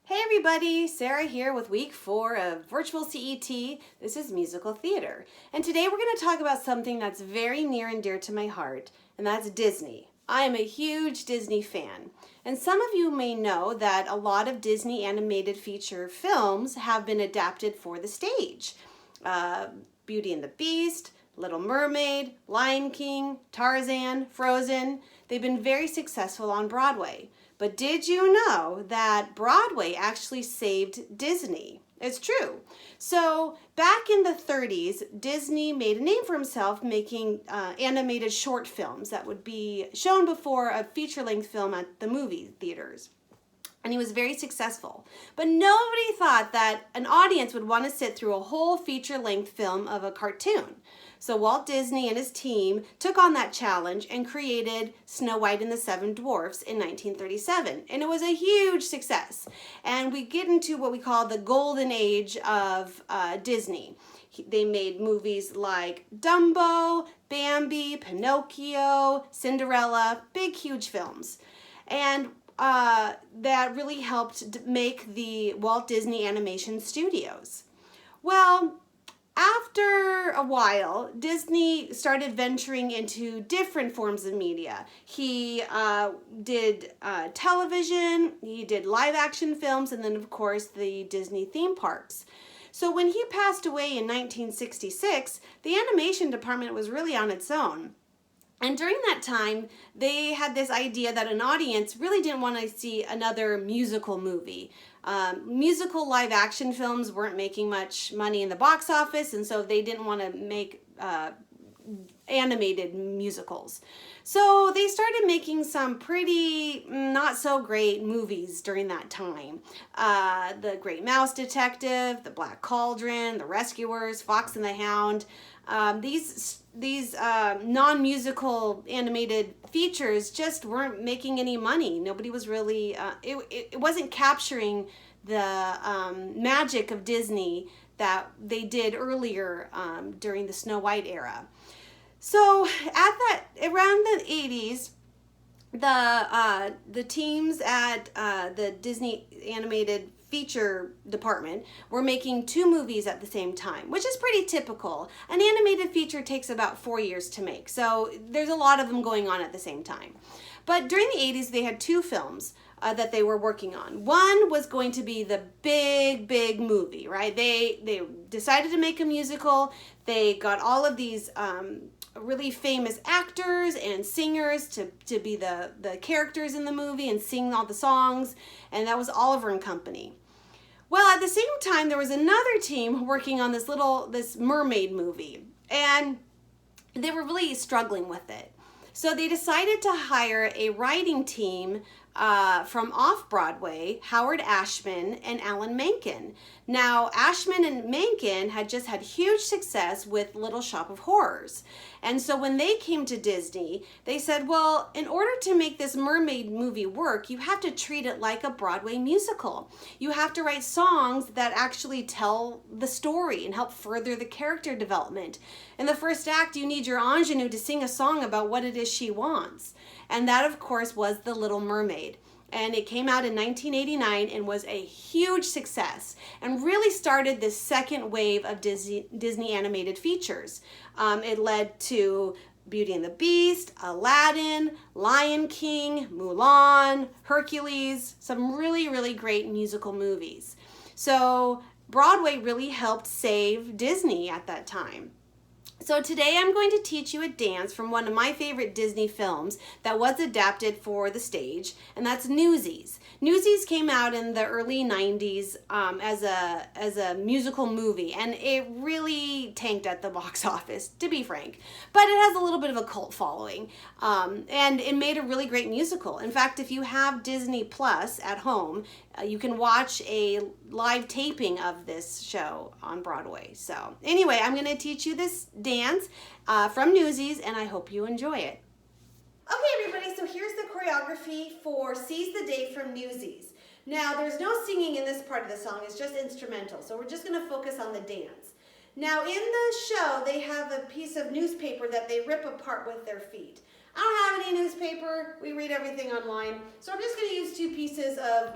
Hey everybody, Sarah here with week 4 of Virtual CET. This is musical theater. And today we're going to talk about something that's very near and dear to my heart, and that's Disney. I am a huge Disney fan. And some of you may know that a lot of Disney animated feature films have been adapted for the stage. Beauty and the Beast, Little Mermaid, Lion King, Tarzan, Frozen. They've been very successful on Broadway. But did you know that Broadway actually saved Disney? It's true. So back in the 30s, Disney made a name for himself making animated short films that would be shown before a feature-length film at the movie theaters. And he was very successful. But nobody thought that an audience would want to sit through a whole feature-length film of a cartoon. So Walt Disney and his team took on that challenge and created Snow White and the Seven Dwarfs in 1937. And it was a huge success. And we get into what we call the golden age of Disney. They made movies like Dumbo, Bambi, Pinocchio, Cinderella, big, huge films. And that really helped make the Walt Disney Animation Studios. Well, after a while, Disney started venturing into different forms of media. He did television, he did live action films, and then of course the Disney theme parks. So when he passed away in 1966, the animation department was really on its own. And during that time, they had this idea that an audience really didn't want to see another musical movie. Musical live action films weren't making much money in the box office, and so they didn't want to make animated musicals. So they started making some pretty not so great movies during that time. The Great Mouse Detective, The Black Cauldron, The Rescuers, Fox and the Hound. These non-musical animated features just weren't making any money. Nobody was really, it wasn't capturing the magic of Disney that they did earlier during the Snow White era. So around the 80s, the teams at the Disney animated feature department were making 2 movies at the same time, which is pretty typical. An animated feature takes about 4 years to make, so there's a lot of them going on at the same time. But during the 80s, they had 2 films that they were working on. One was going to be the big movie, right? They decided to make a musical. They got all of these really famous actors and singers to be the characters in the movie and sing all the songs, and that was Oliver and Company. Well, at the same time, there was another team working on this mermaid movie, and they were really struggling with it. So they decided to hire a writing team from off-Broadway, Howard Ashman and Alan Menken. Now, Ashman and Menken had just had huge success with Little Shop of Horrors. And so when they came to Disney, they said, well, in order to make this mermaid movie work, you have to treat it like a Broadway musical. You have to write songs that actually tell the story and help further the character development. In the first act, you need your ingenue to sing a song about what it is she wants. And that, of course, was The Little Mermaid. And it came out in 1989 and was a huge success and really started this second wave of Disney animated features. It led to Beauty and the Beast, Aladdin, Lion King, Mulan, Hercules, some really great musical movies. So Broadway really helped save Disney at that time. So today I'm going to teach you a dance from one of my favorite Disney films that was adapted for the stage, and that's Newsies. Newsies came out in the early 90s as a musical movie, and it really tanked at the box office, to be frank. But it has a little bit of a cult following, and it made a really great musical. In fact, if you have Disney Plus at home, you can watch a live taping of this show on Broadway. So anyway, I'm going to teach you this dance from Newsies, and I hope you enjoy it. Okay, everybody, so here's the choreography for Seize the Day from Newsies. Now, there's no singing in this part of the song, it's just instrumental, so we're just going to focus on the dance. Now, in the show, they have a piece of newspaper that they rip apart with their feet. I don't have any newspaper. We read everything online. So I'm just going to use 2 pieces of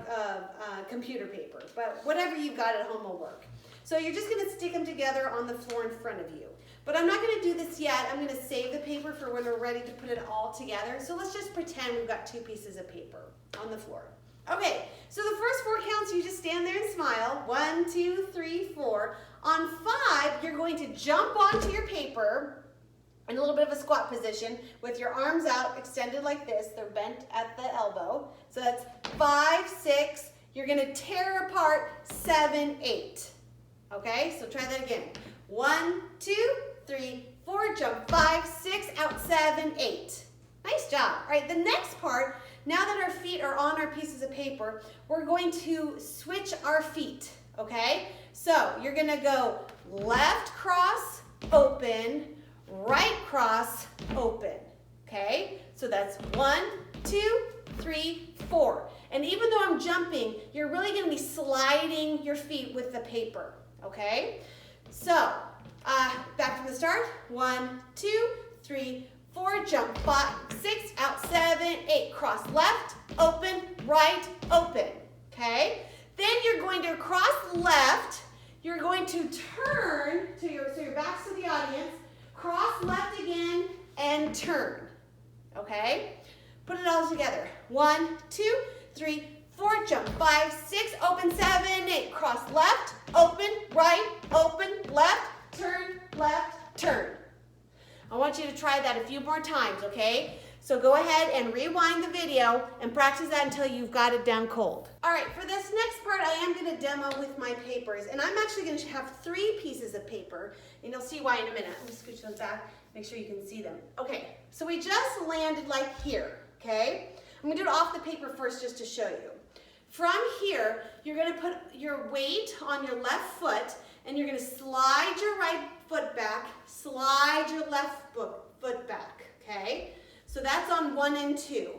computer paper, but whatever you've got at home will work. So you're just going to stick them together on the floor in front of you. But I'm not going to do this yet. I'm going to save the paper for when we're ready to put it all together. So let's just pretend we've got 2 pieces of paper on the floor. Okay, so the first 4 counts, you just stand there and smile. 1, 2, 3, 4. On 5, you're going to jump onto your paper in a little bit of a squat position with your arms out, extended like this. They're bent at the elbow. So that's 5, 6. You're going to tear apart 7, 8. Okay, so try that again. 1, 2, 3, 4, jump 5, 6, out 7, 8. Nice job. All right, the next part, now that our feet are on our pieces of paper, we're going to switch our feet, okay? So you're gonna go left cross, open, right cross, open, okay? So that's 1, 2, 3, 4. And even though I'm jumping, you're really gonna be sliding your feet with the paper, okay? So, back from the start. 1, 2, 3, 4, jump 5, 6, out 7, 8. Cross left, open, right, open. Okay? Then you're going to cross left. You're going to turn so your back's to the audience. Cross left again and turn. Okay? Put it all together. 1, 2, 3, 4, jump 5, 6, open 7, 8. Cross left, open, right, open, left, turn, left, turn. I want you to try that a few more times, okay? So go ahead and rewind the video and practice that until you've got it down cold. All right, for this next part, I am gonna demo with my papers, and I'm actually gonna have 3 pieces of paper, and you'll see why in a minute. Let me scooch those back, make sure you can see them. Okay, so we just landed like here, okay? I'm gonna do it off the paper first just to show you. From here, you're gonna put your weight on your left foot, and you're gonna slide your right foot back, slide your left foot back, okay? So that's on 1 and 2.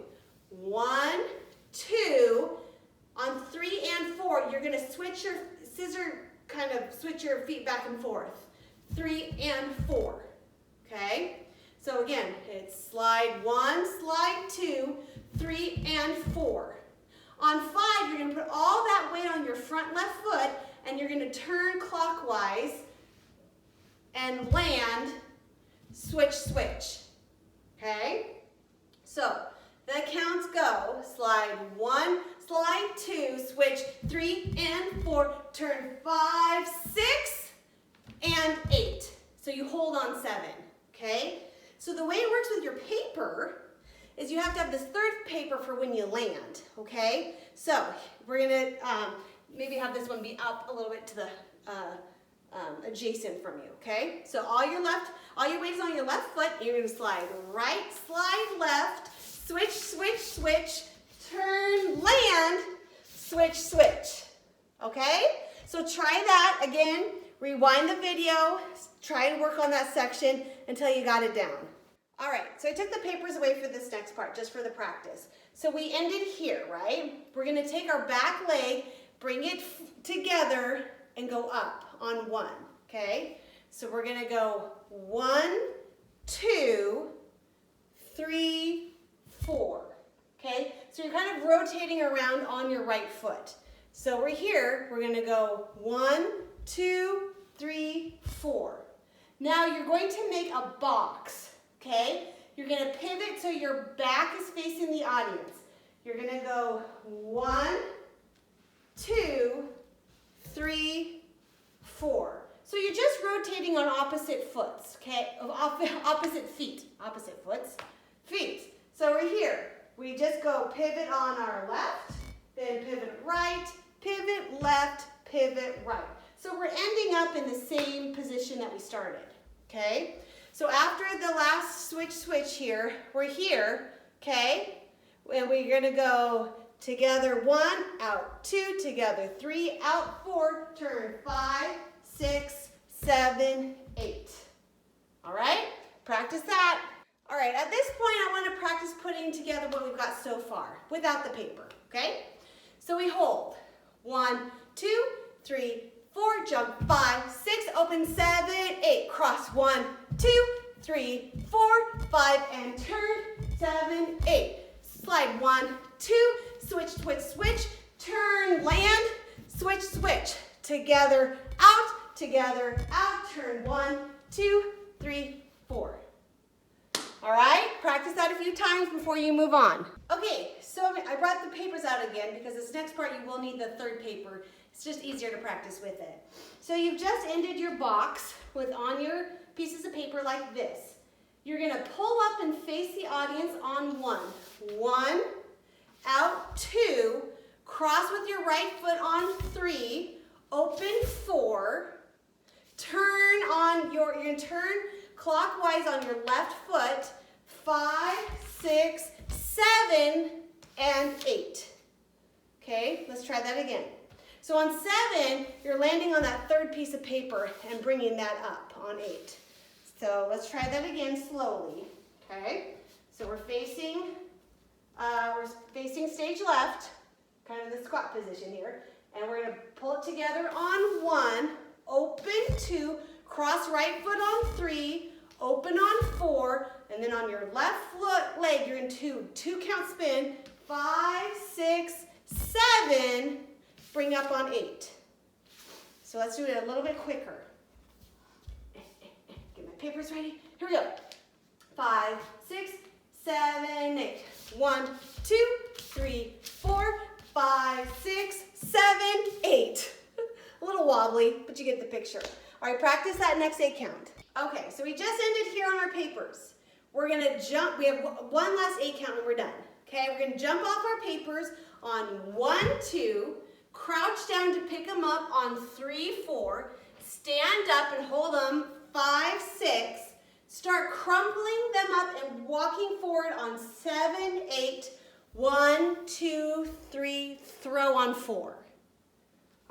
1, 2. On 3 and 4, you're gonna switch your switch your feet back and forth. 3 and 4, okay? So again, it's slide 1, slide 2, 3 and 4. On 5, you're gonna put all that weight on your front left foot, and you're gonna turn clockwise and land, switch, switch, okay? So the counts go, slide 1, slide 2, switch 3 and 4, turn 5, 6, and 8. So you hold on 7, okay? So the way it works with your paper is you have to have this 3rd paper for when you land, okay? So we're gonna maybe have this one be up a little bit to the adjacent from you, okay? So all your weight is on your left foot. You're gonna slide right, slide left, switch, switch, switch, turn, land, switch, switch, okay? So try that again, rewind the video, try to work on that section until you got it down. All right, so I took the papers away for this next part, just for the practice. So we ended here, right? We're gonna take our back leg, bring it together, and go up on 1, okay? So we're gonna go 1, 2, 3, 4, okay? So you're kind of rotating around on your right foot. So we're here, we're gonna go 1, 2, 3, 4. Now you're going to make a box, okay? You're gonna pivot so your back is facing the audience. You're gonna go 1, 2, 3, 4. So you're just rotating on opposite foots, okay? Opposite feet. So we're here. We just go pivot on our left, then pivot right, pivot left, pivot right. So we're ending up in the same position that we started, okay? So after the last switch here, we're here, okay? And we're gonna go together 1, out 2, together 3, out 4, turn 5, 6, 7, 8. All right, practice that. All right, at this point I want to practice putting together what we've got so far without the paper, okay? So we hold 1, 2, 3, 4, jump 5, 6, open 7, 8, cross 1, 2, 3, 4, 5, and turn 7, 8. Slide 1, 2, switch, switch, switch, turn, land, switch, switch. Together, out, turn 1, 2, 3, 4. All right, practice that a few times before you move on. Okay, so I brought the papers out again because this next part you will need the third paper. It's just easier to practice with it. So you've just ended your box with on your pieces of paper like this. You're gonna pull up and face the audience on 1. 1, out 2, cross with your right foot on 3, open 4, you're gonna turn clockwise on your left foot, 5, 6, 7, and 8. Okay, let's try that again. So on 7, you're landing on that third piece of paper and bringing that up on 8. So let's try that again slowly, okay? So we're facing stage left, kind of the squat position here, and we're gonna pull it together on 1, open 2, cross right foot on 3, open on 4, and then on your left leg, you're in 2 count spin, 5, 6, 7, bring up on 8. So let's do it a little bit quicker. Get my papers ready. Here we go. 5, 6, 7, 8. 1, 2, 3, 4, 5, 6, 7, 8. A little wobbly, but you get the picture. All right, practice that next 8 count. Okay, so we just ended here on our papers. We're gonna jump, we have one last 8 count and we're done. Okay, we're gonna jump off our papers on 1, 2, crouch down to pick them up on 3, 4, stand up and hold them 5, 6, start crumpling them up and walking forward on 7, 8, 1, 2, 3, throw on 4.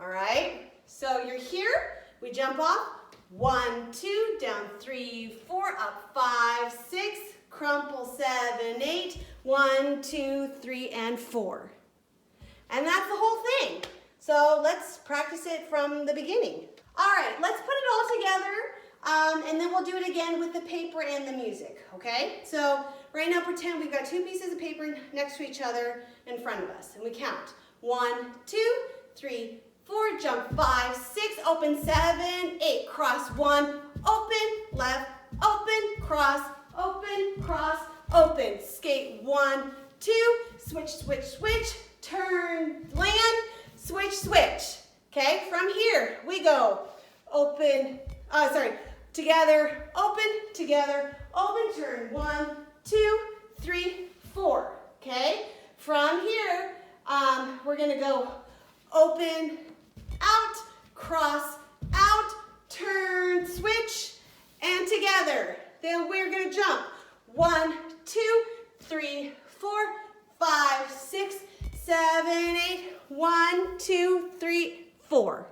All right, so you're here, we jump off, 1, 2, down 3, 4, up 5, 6, crumple 7, 8, 1, 2, 3, and 4. And that's the whole thing. So let's practice it from the beginning. All right, let's put it all together, and then we'll do it again with the paper and the music, okay? So right now pretend we've got 2 pieces of paper next to each other in front of us, and we count. 1, 2, 3, 4, jump 5, 6, open 7, 8, cross 1, open, left, open, cross, open, skate 1, 2, switch, switch, switch, turn, land, switch, switch. Okay, from here we go together, open, turn, 1, 2, 3, 4. Okay, from here we're gonna go open, out, cross, out, turn, switch, and together. Then we're gonna jump 1, 2, 3, 4, 5, 6, 7, 8, 1, 2, 3, 4.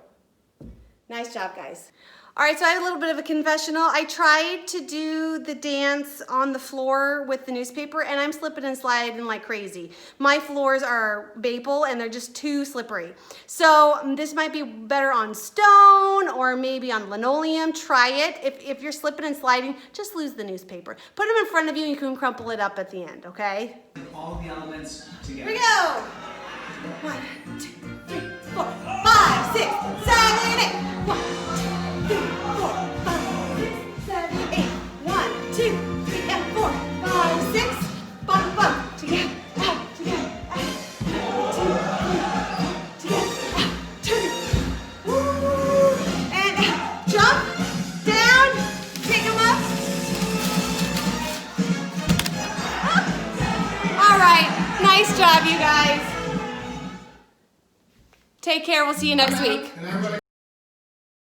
Nice job, guys. All right, so I have a little bit of a confessional. I tried to do the dance on the floor with the newspaper, and I'm slipping and sliding like crazy. My floors are maple, and they're just too slippery. So this might be better on stone or maybe on linoleum. Try it. If you're slipping and sliding, just lose the newspaper. Put them in front of you, and you can crumple it up at the end, okay? All the elements together. Here we go. 1, 2, 3, 4, 5, 6, 7, 8. 1, 2, 3, 4, 5, 6, 7, 8. 1, 2, 3, and 4, 5, 6. Bump, bump. Together, out, together, out. 2, 3, together, out. Turn. Woo. And out. Jump, down, pick them up. All right, nice job, you guys. Take care. We'll see you next week.